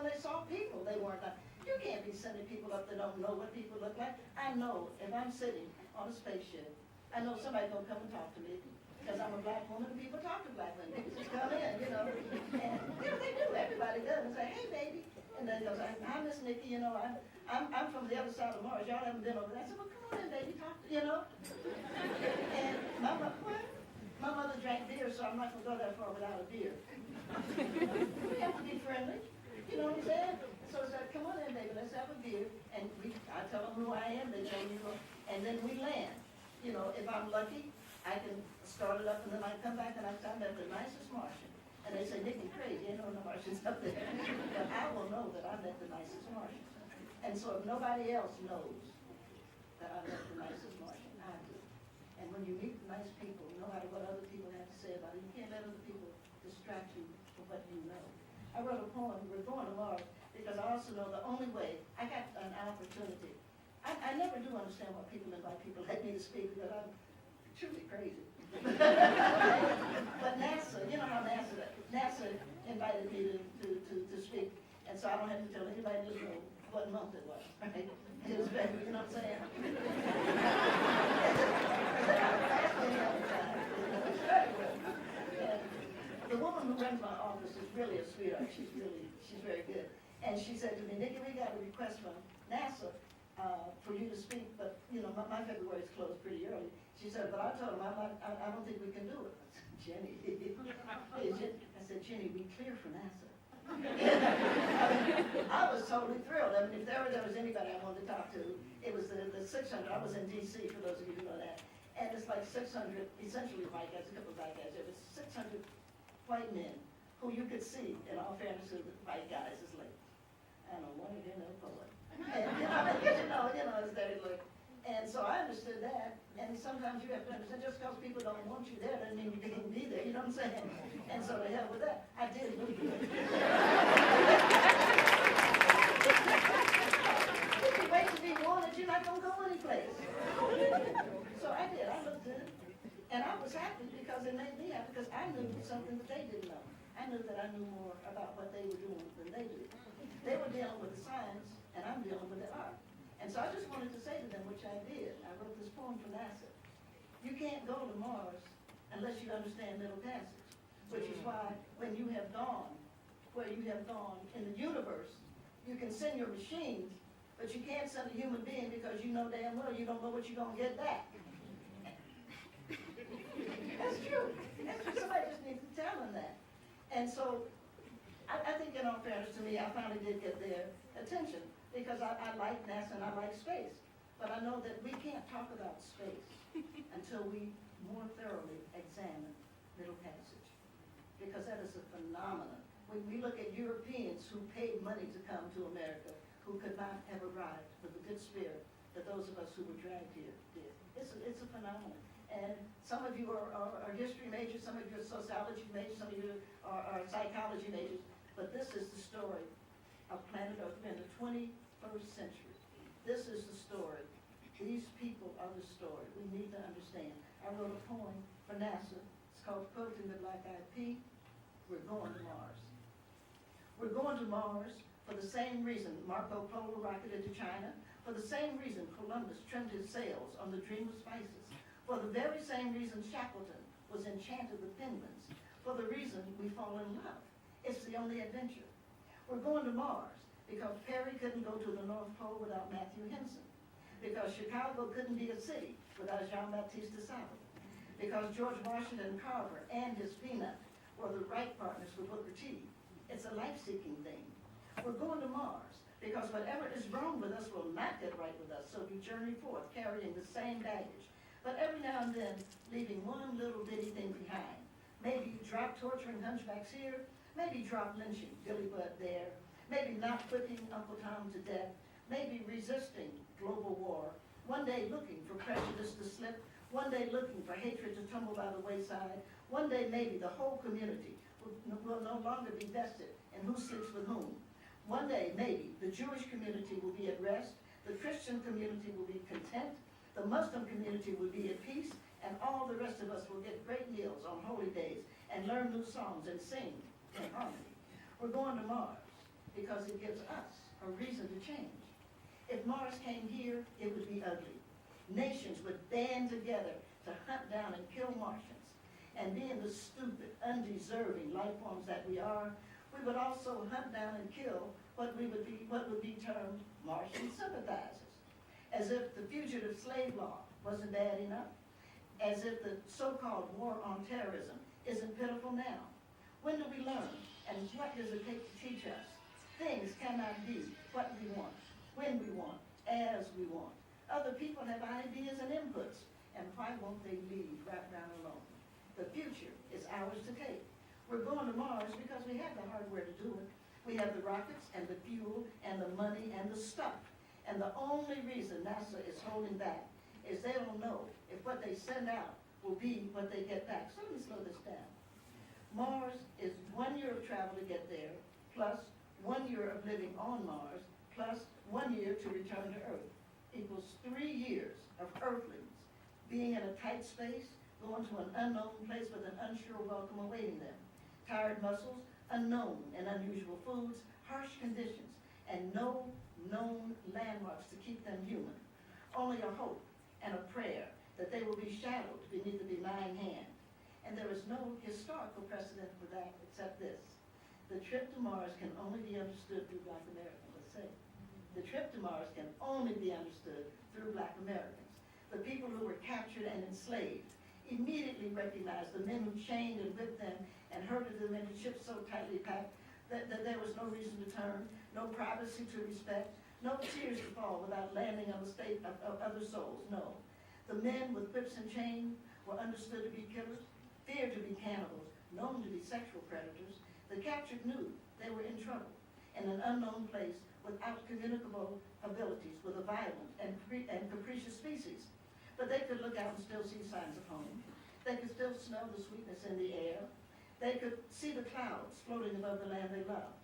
when they saw people, they weren't like, you can't be sending people up that don't know what people look like. I know if I'm sitting on a spaceship, I know somebody's going to come and talk to me because I'm a black woman and people talk to black women. People just come in, you know. And, you know, they do. Everybody does. And say, hey, baby. And then goes, hi, Miss Nikki, you know, I'm from the other side of Mars. Y'all haven't been over there. I said, well, come on in, baby, talk to, you know. And my mother drank beer, so I'm not going to go that far without a beer. We have to be friendly. You know what I'm saying? So I said, come on in, baby, let's have a beer. And I tell them who I am, they tell me who, and then we land. You know, if I'm lucky, I can start it up, and then I come back and I met the nicest Martian. And they say, Nikki, crazy, ain't no Martians up there. But I will know that I met the nicest Martian. And so if nobody else knows that I met the nicest Martian, I do. And when you meet nice people, no matter what other people have to say about it, you can't let other people distract you from what you know. I wrote a poem, We're Going to Mars, because I also know the only way, I got an opportunity. I never do understand why people invite people like me to speak, because I'm truly crazy. But NASA, you know how NASA invited me to speak, and so I don't have to tell anybody in this room what month it was, right? It was very, you know what I'm saying? The woman who runs my office is really a sweetheart. She's very good. And she said to me, Nikki, we got a request from NASA for you to speak, but you know, my February's closed pretty early. She said, but I told them, I don't think we can do it. I said, Jenny, I said, Jenny, we clear for NASA. I was totally thrilled. I mean, if there was anybody I wanted to talk to, it was the 600. I was in D.C., for those of you who know that. And it's like 600, essentially white guys, a couple of black guys. There was 600 white men who you could see, in all fairness to the white guys, is like, I don't know, one of them is a poet. And, you know, it's very like. And so I understood that, and sometimes you have to understand, just because people don't want you there doesn't mean you can't be there, you know what I'm saying? And so to hell with that, I did move there. If you wait to be wanted, you're not going to go anyplace. So I did, I looked in, and I was happy because it made me happy, because I knew something that they didn't know. I knew that I knew more about what they were doing than they do. They were dealing with the science, and I'm dealing with the art. And so I just wanted to say to them, which I did. I wrote this poem for NASA. You can't go to Mars unless you understand middle passage, which is why when you have gone where you have gone in the universe, you can send your machines, but you can't send a human being because you know damn well you don't know what you're going to get back. That's true. That's true. Somebody just needs to tell them that. And so I think in all fairness to me, I finally did get their attention. Because I like NASA and I like space. But I know that we can't talk about space until we more thoroughly examine middle passage. Because that is a phenomenon. When we look at Europeans who paid money to come to America, who could not have arrived with the good spirit that those of us who were dragged here did. It's a phenomenon. And some of you are history majors, some of you are sociology majors, some of you are psychology majors. But this is the story of planet Earth in the 21st century. This is the story. These people are the story. We need to understand. I wrote a poem for NASA. It's called Quilting the Black-Eyed Pea. We're going to Mars. We're going to Mars for the same reason Marco Polo rocketed to China, for the same reason Columbus trimmed his sails on the Dream of Spices, for the very same reason Shackleton was enchanted with penguins, for the reason we fall in love. It's the only adventure. We're going to Mars because Perry couldn't go to the North Pole without Matthew Henson, because Chicago couldn't be a city without Jean-Baptiste de Sable, because George Washington Carver and his peanut were the right partners for Booker T. It's a life-seeking thing. We're going to Mars because whatever is wrong with us will not get right with us, so we journey forth carrying the same baggage, but every now and then leaving one little bitty thing behind. Maybe drop torturing hunchbacks here, maybe drop lynching Billy Budd there, maybe not whipping Uncle Tom to death, maybe resisting global war, one day looking for prejudice to slip, one day looking for hatred to tumble by the wayside, one day maybe the whole community will no longer be vested in who sleeps with whom. One day maybe the Jewish community will be at rest, the Christian community will be content, the Muslim community will be at peace, and all the rest of us will get great meals on holy days and learn new songs and sing in harmony. We're going to Mars because it gives us a reason to change. If Mars came here, it would be ugly. Nations would band together to hunt down and kill Martians. And being the stupid, undeserving life forms that we are, we would also hunt down and kill what would be termed Martian sympathizers. As if the fugitive slave law wasn't bad enough. As if the so-called war on terrorism isn't pitiful now. When do we learn? And what does it take to teach us? Things cannot be what we want, when we want, as we want. Other people have ideas and inputs, and why won't they leave right down alone? The future is ours to take. We're going to Mars because we have the hardware to do it. We have the rockets and the fuel and the money and the stuff. And the only reason NASA is holding back is they don't know if what they send out will be what they get back. So let me slow this down. Mars is 1 year of travel to get there, plus 1 year of living on Mars, plus 1 year to return to Earth, equals 3 years of Earthlings being in a tight space, going to an unknown place with an unsure welcome awaiting them. Tired muscles, unknown and unusual foods, harsh conditions, and no known landmarks to keep them human. Only a hope and a prayer that they will be shadowed beneath a benign hand. And there is no historical precedent for that except this. The trip to Mars can only be understood through Black Americans, let's say. The trip to Mars can only be understood through Black Americans. The people who were captured and enslaved immediately recognized the men who chained and whipped them and herded them into ships so tightly packed that there was no reason to turn, no privacy to respect, no tears to fall without landing on the state of other souls, no. The men with whips and chains were understood to be killers, feared to be cannibals, known to be sexual predators. The captured knew they were in trouble in an unknown place without communicable abilities with a violent and capricious species. But they could look out and still see signs of home. They could still smell the sweetness in the air. They could see the clouds floating above the land they loved.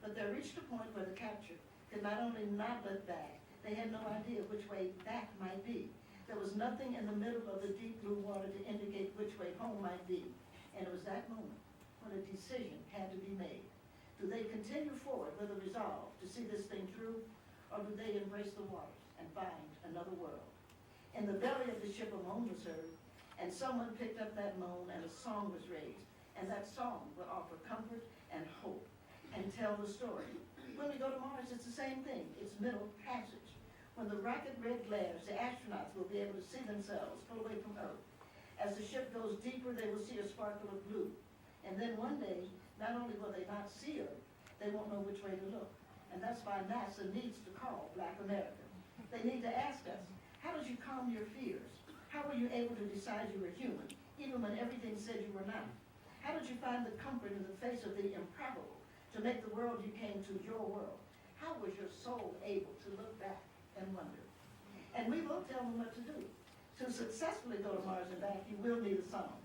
But they reached a point where the captured could not only not look back, they had no idea which way back might be. There was nothing in the middle of the deep blue water to indicate which way home might be. And it was that moment when a decision had to be made. Do they continue forward with a resolve to see this thing through, or do they embrace the waters and find another world? In the belly of the ship a moan was heard, and someone picked up that moan and a song was raised. And that song will offer comfort and hope and tell the story. When we go to Mars, it's the same thing. It's middle passage. When the rocket red glares, the astronauts will be able to see themselves pull away from Earth. As the ship goes deeper, they will see a sparkle of blue. And then one day, not only will they not see Earth, they won't know which way to look. And that's why NASA needs to call Black America. They need to ask us, how did you calm your fears? How were you able to decide you were human, even when everything said you were not? How did you find the comfort in the face of the improbable to make the world you came to your world? How was your soul able to look back and wonder? And we will tell them what to do. To successfully go to Mars and back, you will need a song.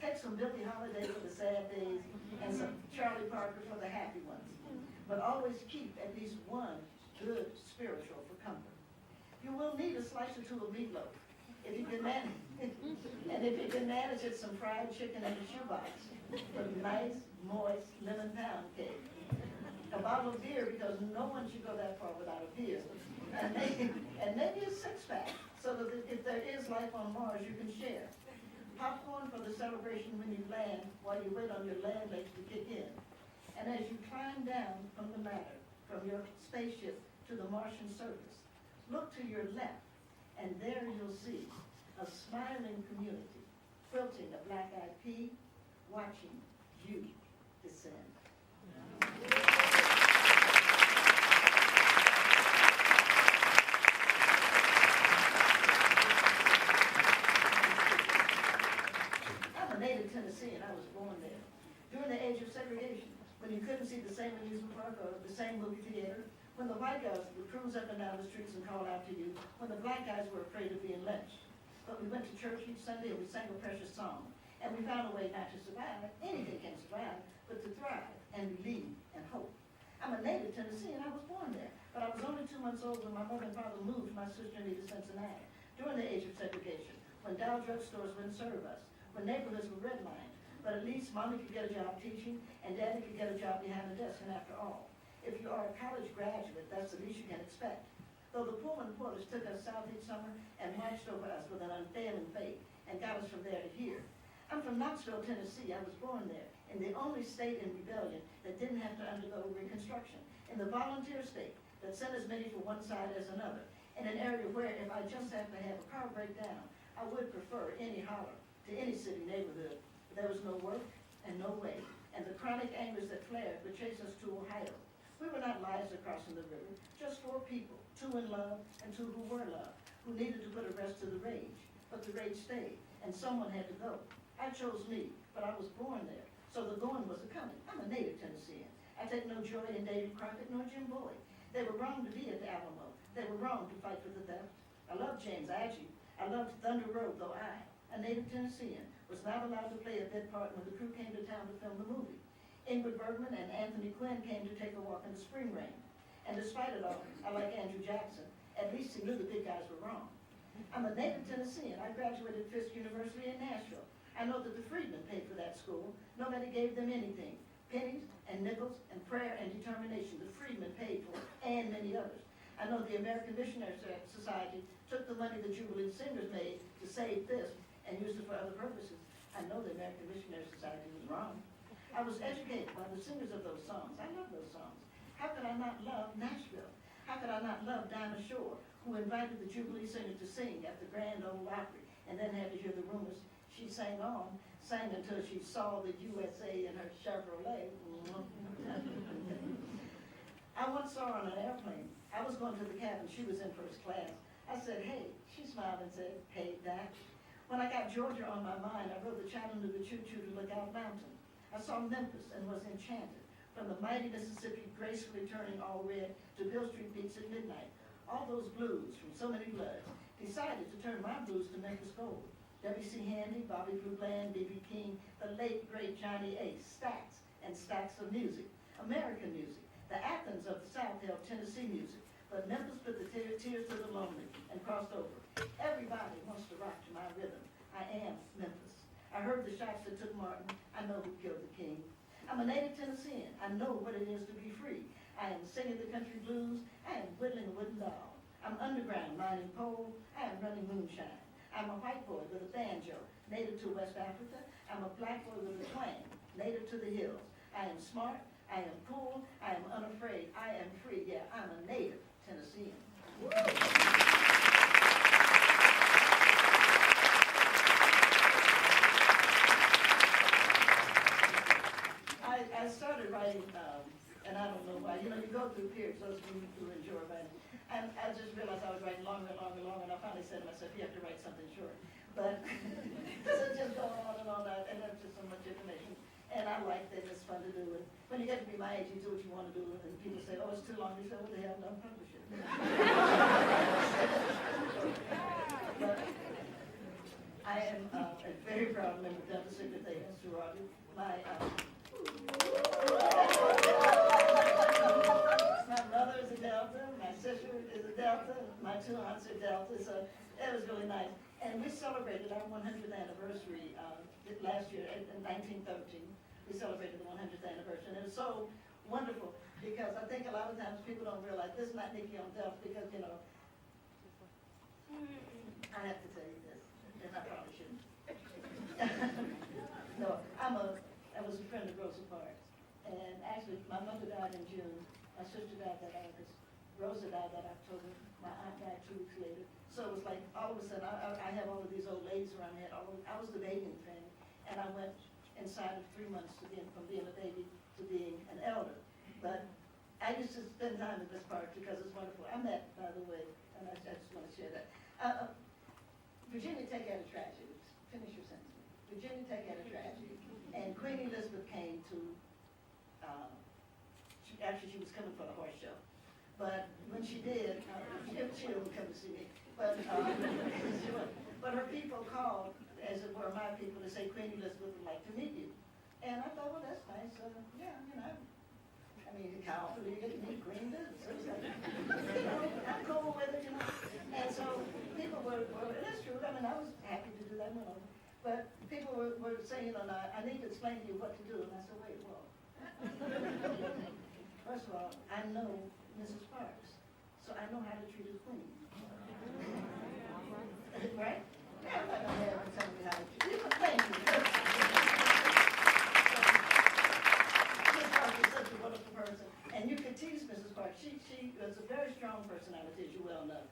Take some Billie Holiday for the sad days and some Charlie Parker for the happy ones. But always keep at least one good spiritual for comfort. You will need a slice or two of meatloaf. If you can manage, and if you can manage it, some fried chicken in a shoebox with nice, moist lemon pound cake. A bottle of beer, because no one should go that far without a beer. And maybe a six-pack, so that if there is life on Mars, you can share. Popcorn for the celebration when you land, while you wait on your land legs to kick in. And as you climb down from the ladder, from your spaceship to the Martian surface, look to your left, and there you'll see a smiling community, quilting a black-eyed pea, watching you descend. I'm a native Tennessean. I was born there. During the age of segregation, when you couldn't see the same amusement park or the same movie theater, when the white guys would cruise up and down the streets and call out to you, when the black guys were afraid of being lynched. But we went to church each Sunday and we sang a precious song. And we found a way not to survive, anything can survive, but to thrive and believe and hope. I'm a native Tennessean, I was born there. But I was only 2 months old when my mother and father moved my sister and me to Cincinnati during the age of segregation, when Dow drugstores wouldn't serve us, when neighborhoods were redlined. But at least mommy could get a job teaching and daddy could get a job behind the desk, and after all, if you are a college graduate, that's the least you can expect. Though the Pullman Porters took us south each summer and marched over us with an unfailing faith and got us from there to here. I'm from Knoxville, Tennessee. I was born there, in the only state in rebellion that didn't have to undergo Reconstruction, in the volunteer state that sent as many to one side as another, in an area where if I just happened to have a car breakdown, I would prefer any holler to any city neighborhood. But there was no work and no way, and the chronic angers that flared would chase us to Ohio. We were not lives crossing the river, just four people, two in love and two who were loved, who needed to put a rest to the rage. But the rage stayed, and someone had to go. I chose me, but I was born there, so the going was a coming. I'm a native Tennessean. I take no joy in David Crockett nor Jim Boyd. They were wrong to be at the Alamo. They were wrong to fight for the theft. I loved James Agee. I loved Thunder Road, though I, a native Tennessean, was not allowed to play a bit part when the crew came to town to film the movie. Ingrid Bergman and Anthony Quinn came to take a walk in the spring rain. And despite it all, I like Andrew Jackson. At least he knew the big guys were wrong. I'm a native Tennessean. I graduated Fisk University in Nashville. I know that the freedmen paid for that school. Nobody gave them anything. Pennies and nickels and prayer and determination the freedmen paid for, and many others. I know the American Missionary Society took the money the Jubilee Singers made to save Fisk and used it for other purposes. I know the American Missionary Society was wrong. I was educated by the singers of those songs. I love those songs. How could I not love Nashville? How could I not love Dinah Shore, who invited the Jubilee Singer to sing at the Grand Ole Opry, and then had to hear the rumors she sang until she saw the USA in her Chevrolet. I once saw her on an airplane. I was going to the cabin. She was in first class. I said, hey. She smiled and said, hey, Dad. When I got Georgia on my mind, I rode the Chattanooga Choo-Choo to Lookout Mountain. I saw Memphis and was enchanted. From the mighty Mississippi gracefully turning all red to Bill Street beats at midnight. All those blues from so many bloods decided to turn my blues to Memphis gold. W.C. Handy, Bobby Blue Bland, B.B. King, the late great Johnny Ace, stacks and stacks of music, American music. The Athens of the South held Tennessee music, but Memphis put the tears to the lonely and crossed over. Everybody wants to rock to my rhythm. I am Memphis. I heard the shots that took Martin. I know who killed the king. I'm a native Tennessean. I know what it is to be free. I am singing the country blues. I am whittling a wooden doll. I'm underground mining coal. I am running moonshine. I'm a white boy with a banjo, native to West Africa. I'm a black boy with a twang, native to the hills. I am smart. I am cool. I am unafraid. I am free. Yeah, I'm a native Tennessean. I started writing, and I don't know why. You know, you go through periods, those of you who enjoy writing. And I just realized I was writing longer and longer and longer, and I finally said to myself, you have to write something short. But because it just goes on and on, and that's just so much information. And I like that, it's fun to do. And when you get to be my age, you do what you want to do, and people say, oh, it's too long. You say, what the hell, don't publish it. But I am a very proud member of Delta Sigma Theta sorority. My mother is a Delta, my sister is a Delta, my two aunts are Delta, so it was really nice. And we celebrated our 100th anniversary last year in 1913. We celebrated the 100th anniversary, and it was so wonderful because I think a lot of times people don't realize this is not Nikki on Delta because, you know, I have to tell you this, and I probably shouldn't. No, I was a friend of Rosa Parks, and actually my mother died in June, my sister died that August, Rosa died that October, my aunt died 2 weeks later. So it was like all of a sudden I have all of these old ladies around me. I was the baby in the family, and I went inside of 3 months from being a baby to being an elder. But I used to spend time in this park because it's wonderful. I met, by the way, and I just want to share that. Virginia Tech had a tragedy. Finish your sentence. Virginia Tech had a tragedy. And Queen Elizabeth came to, actually she was coming for the horse show. But when she did, she didn't come to see me. But her people called, as it were my people, to say Queen Elizabeth would like to meet you. And I thought, well, that's nice. Yeah, you know. I mean, how often do you get to meet Queen Elizabeth? So it's like, you know, I'm cool with it, you know. And so people were, that's true. I mean, I was happy to do that one. But people were saying, you know, I need to explain to you what to do. And I said, wait, whoa. First of all, I know Mrs. Parks, so I know how to treat a queen. Right? Yeah, I'm not going to have her tell me how to treat you. Thank you. Mrs. Parks is such a wonderful person. And you could tease Mrs. Parks. She was a very strong personality, as you well know.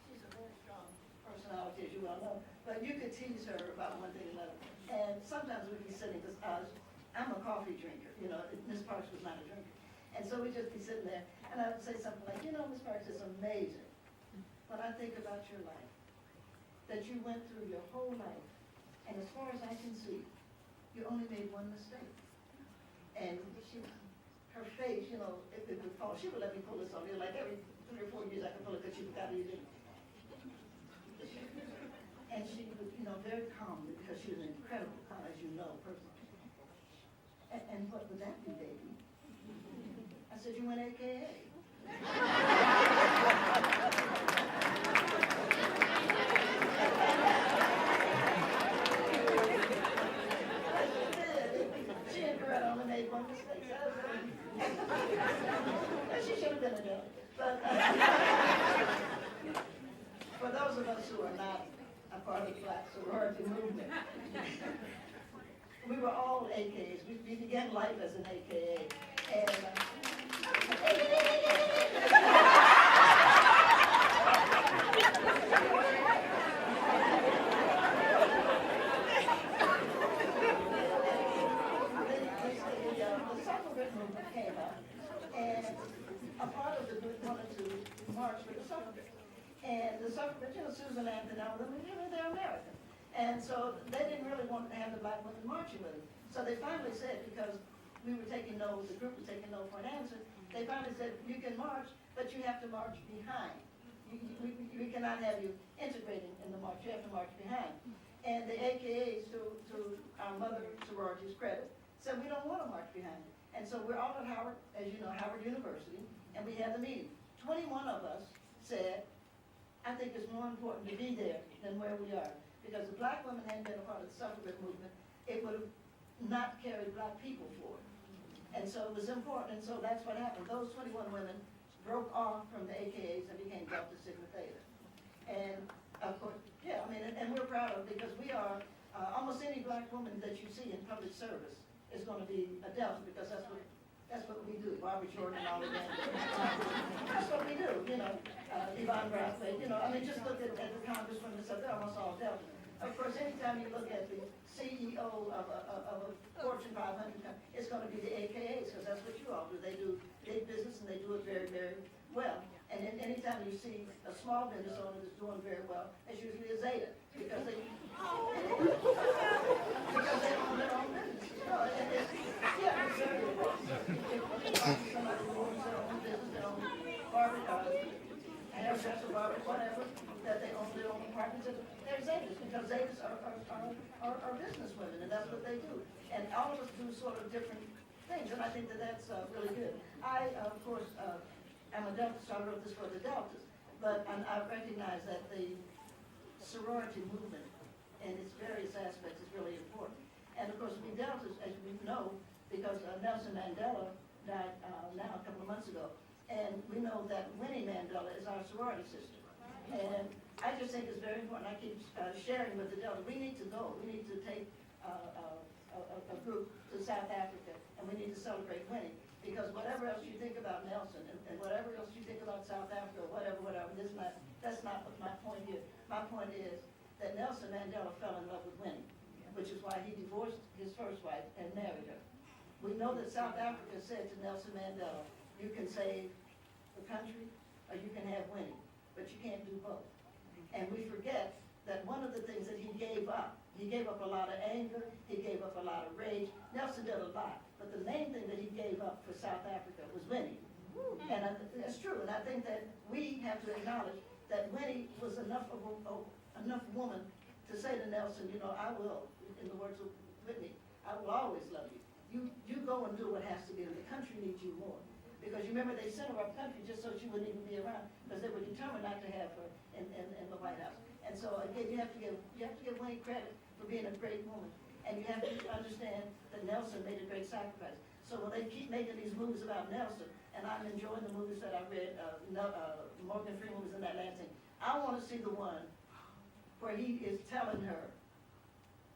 She's a very strong personality, as you well know. But you could tease her about one thing or another. And sometimes we'd be sitting, because I'm a coffee drinker. You know, Miss Parks was not a drinker. And so we'd just be sitting there, and I would say something like, you know, Miss Parks, it's amazing when I think about your life, that you went through your whole life, and as far as I can see, you only made one mistake. And her face, you know, it would fall. She would let me pull this on. Like every 3 or 4 years I could pull it because she forgot to use it. And she was, you know, very calm because she was an incredible, as you know, person. And what would that be, baby? I said, you went AKA. She and Coretta only made one mistake. She should have been a judge. But for those of us who are not a part of the Black sorority movement, we were all AKAs. We began life as an AKA. And the suffragette movement came up, and a part of the group wanted to march for the suffragette. And the suffragette, you know, Susan Anthony, they're American. And so they didn't really want to have the black women marching with them. So they finally said, because we were taking no, the group was taking no for an answer, they finally said, you can march, but you have to march behind. We cannot have you integrating in the march, you have to march behind. And the AKAs, to our mother sorority's credit, said we don't want to march behind you. And so we're all at Howard, as you know, Howard University, and we had the meeting. 21 of us said, I think it's more important to be there than where we are. Because if black women hadn't been a part of the suffragette movement, it would have not carried black people forward. And so it was important, and so that's what happened. Those 21 women broke off from the AKAs and became Delta Sigma Theta. And of course, yeah, I mean, and we're proud of it because we are, almost any black woman that you see in public service is going to be a Delta because that's what we do. Barbara Jordan and all of that. That's what we do, you know. Yvonne Brathwaite, you know, I mean, just look at the congresswomen, so they're almost all Delta. Of course, anytime you look at the CEO of a Fortune 500 company, it's going to be the AKAs, because that's what you all do. They do big business, and they do it very, very well. And then anytime you see a small business owner that's doing very well, it's usually a Zeta, because they own their own business. No, yeah, it's very important. Somebody who owns their own business, their own hairdresser, barber, whatever, that they own their own apartments. They're Zetas, because Zetas are business women, and that's what they do. And all of us do sort of different things, and I think that that's really good. I, of course, am a Delta, so I wrote this for the Deltas, but I recognize that the sorority movement in its various aspects is really important. And of course, we Deltas, as we know, because Nelson Mandela died now a couple of months ago, and we know that Winnie Mandela is our sorority sister. And I just think it's very important. I keep sharing with the Delta. We need to go. We need to take a group to South Africa, and we need to celebrate Winnie. Because whatever else you think about Nelson, and whatever else you think about South Africa, whatever, that's not my point here. My point is that Nelson Mandela fell in love with Winnie, which is why he divorced his first wife and married her. We know that South Africa said to Nelson Mandela, you can save the country or you can have Winnie, but you can't do both. And we forget that one of the things that he gave up a lot of anger, he gave up a lot of rage. Nelson did a lot, but the main thing that he gave up for South Africa was Winnie. And that's true, and I think that we have to acknowledge that Winnie was enough woman to say to Nelson, you know, I will, in the words of Whitney, I will always love you. You go and do what has to be done. The country needs you more. Because you remember they sent her up country just so she wouldn't even be around, because they were determined not to have her in the White House. And so again, you have to give Winnie credit for being a great woman. And you have to understand that Nelson made a great sacrifice. So when they keep making these movies about Nelson, and I'm enjoying the movies that I read, Morgan Freeman was in that last thing, I want to see the one where he is telling her,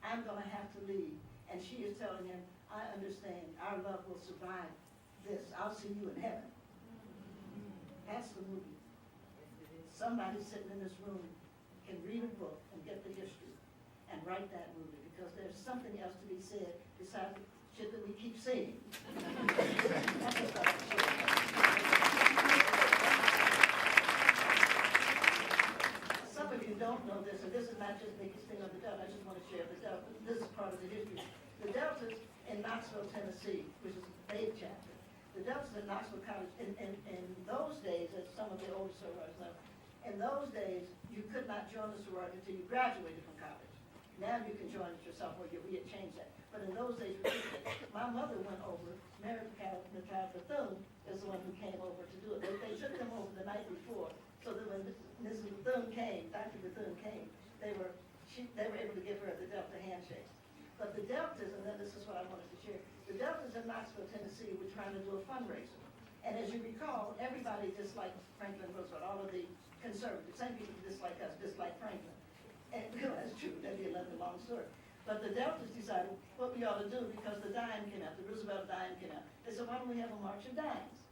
I'm going to have to leave. And she is telling him, I understand, our love will survive this. I'll see you in heaven. That's the movie. Somebody sitting in this room can read a book and get the history and write that movie, because there's something else to be said besides the shit that we keep saying. Some of you don't know this, and this is not just Nikki's thing on the Delta. I just want to share the Delta. This is part of the history. The Deltas in Knoxville, Tennessee, which is a big chapter. The Deltas at Knoxville College, in those days, as some of the older sororities know, in those days, you could not join the sorority until you graduated from college. Now you can join it your sophomore year. We had changed that. But in those days, my mother went over. Mary McLeod Bethune is the one who came over to do it. They should have come over the night before, so that when Mrs. Bethune came, Dr. Bethune came, they were able to give her the Delta handshake. But the Deltas, and then this is what I wanted to share, the Deltas in Knoxville, Tennessee, were trying to do a fundraiser. And as you recall, everybody disliked Franklin Roosevelt, all of the conservatives. Same people dislike us, dislike Franklin. And that's true, that'd be another long story. But the Deltas decided what we ought to do, because the dime came out, the Roosevelt dime came out. They said, why don't we have a march of dimes?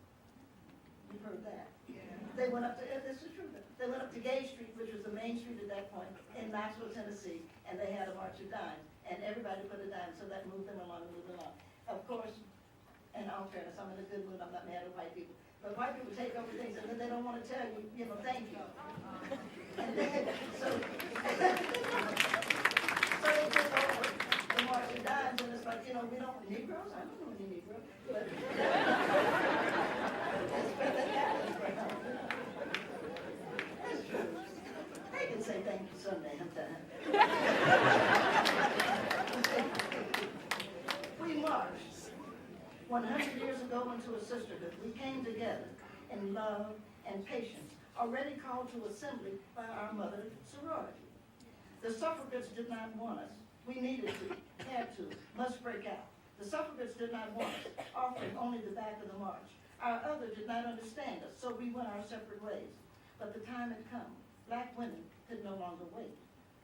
You've heard that. Yeah. They went up to, this is true, they went up to Gay Street, which was the main street at that point, in Knoxville, Tennessee, and they had a march of dimes. And everybody put a dime, so that moved them along and moved them along. Of course, in all fairness, I'm in a good mood, I'm not mad at white people. But white people take over things, and then they don't want to tell you, thank you. And then, so they took over the march of dimes, and it's like, we don't, Negroes? I don't know any Negroes. But that's where that happens right now. That's true. They can say thank you someday, sometime. We marched 100 years ago into a sisterhood. We came together in love and patience, already called to assembly by our mother sorority. The suffragettes did not want us. We needed to, had to, must break out. The suffragettes did not want us, offering only the back of the march. Our other did not understand us, so we went our separate ways. But the time had come. Black women could no longer wait.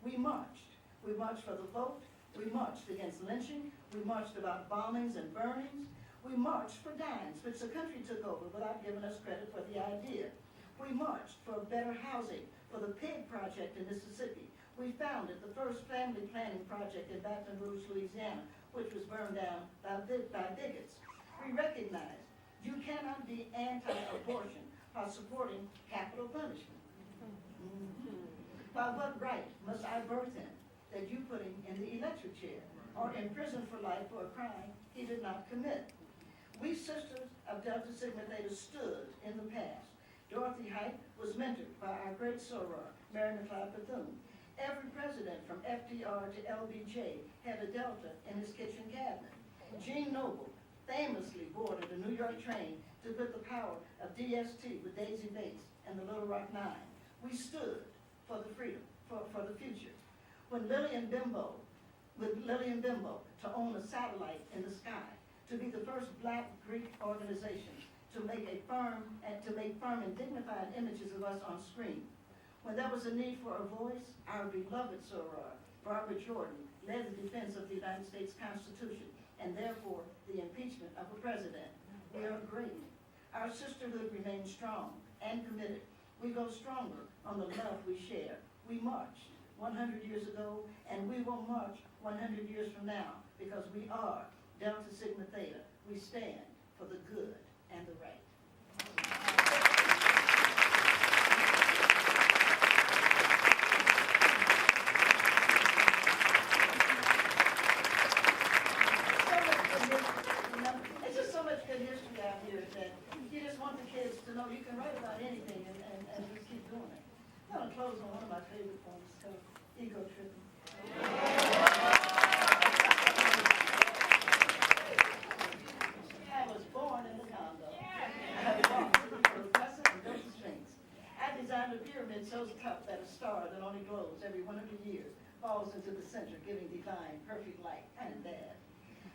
We marched. We marched for the vote. We marched against lynching. We marched about bombings and burnings. We marched for dimes, which the country took over without giving us credit for the idea. We marched for better housing, for the pig project in Mississippi. We founded the first family planning project in Baton Rouge, Louisiana, which was burned down by bigots. We recognized you cannot be anti-abortion while supporting capital punishment. By what right must I birth him that you put him in the electric chair or in prison for life for a crime he did not commit? We sisters of Delta Sigma Theta stood in the past. Dorothy Height was mentored by our great soror, Mary McLeod Bethune. Every president from FDR to LBJ had a Delta in his kitchen cabinet. Gene Noble famously boarded a New York train to put the power of DST with Daisy Bates and the Little Rock Nine. We stood for the freedom, for the future. When Lillian Bimbo to own a satellite in the sky, to be the first black Greek organization to make firm and dignified images of us on screen. When there was a need for a voice, our beloved soror, Barbara Jordan, led the defense of the United States Constitution and therefore the impeachment of a president. We are great. Our sisterhood remains strong and committed. We go stronger on the love we share. We marched 100 years ago, and we will march 100 years from now, because we are Delta Sigma Theta. We stand for the good and the right. It's just so much good history out here that you just want the kids to know you can write about anything and just keep doing it. I'm going to close on one of my favorite poems called Ego Tripping. I was born in the Congo. I walked through the Crescent and built the Sphinx. I designed a pyramid so tough that a star that only glows every 100 years falls falls into the center, giving divine, perfect light, kind of bad.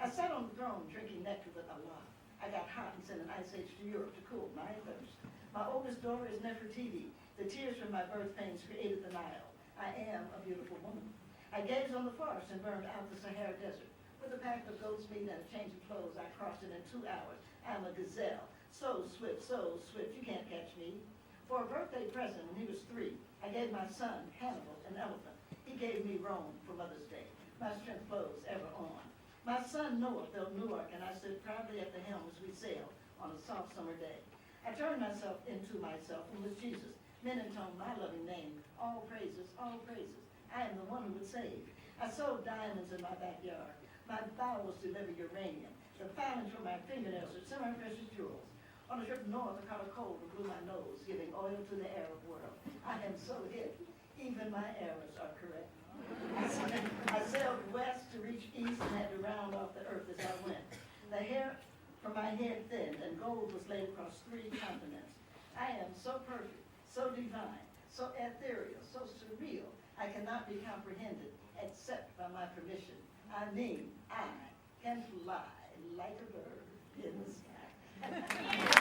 I sat on the throne drinking nectar with Allah. I got hot and sent an ice age to Europe to cool my thirst. My oldest daughter is Nefertiti. The tears from my birth pains created the Nile. I am a beautiful woman. I gazed on the forest and burned out the Sahara Desert. With a pack of goat's meat and a change of clothes, I crossed it in 2 hours. I'm a gazelle. So swift, you can't catch me. For a birthday present when he was 3, I gave my son, Hannibal, an elephant. He gave me Rome for Mother's Day. My strength flows ever on. My son Noah built Newark, and I stood proudly at the helm as we sailed on a soft summer day. I turned myself into myself and was Jesus. Men intoned my loving name. All praises, all praises. I am the one who would save. I sowed diamonds in my backyard. My bowels deliver uranium. The filings from my fingernails are semi-precious jewels. On a trip north, I caught a cold and blew my nose, giving oil to the Arab world. I am so hip. Even my errors are correct. I sailed west to reach east and had to round off the earth as I went. The hair from my head thinned, and gold was laid across 3 continents. I am so perfect, so divine, so ethereal, so surreal, I cannot be comprehended except by my permission. I mean, I can fly like a bird in the sky.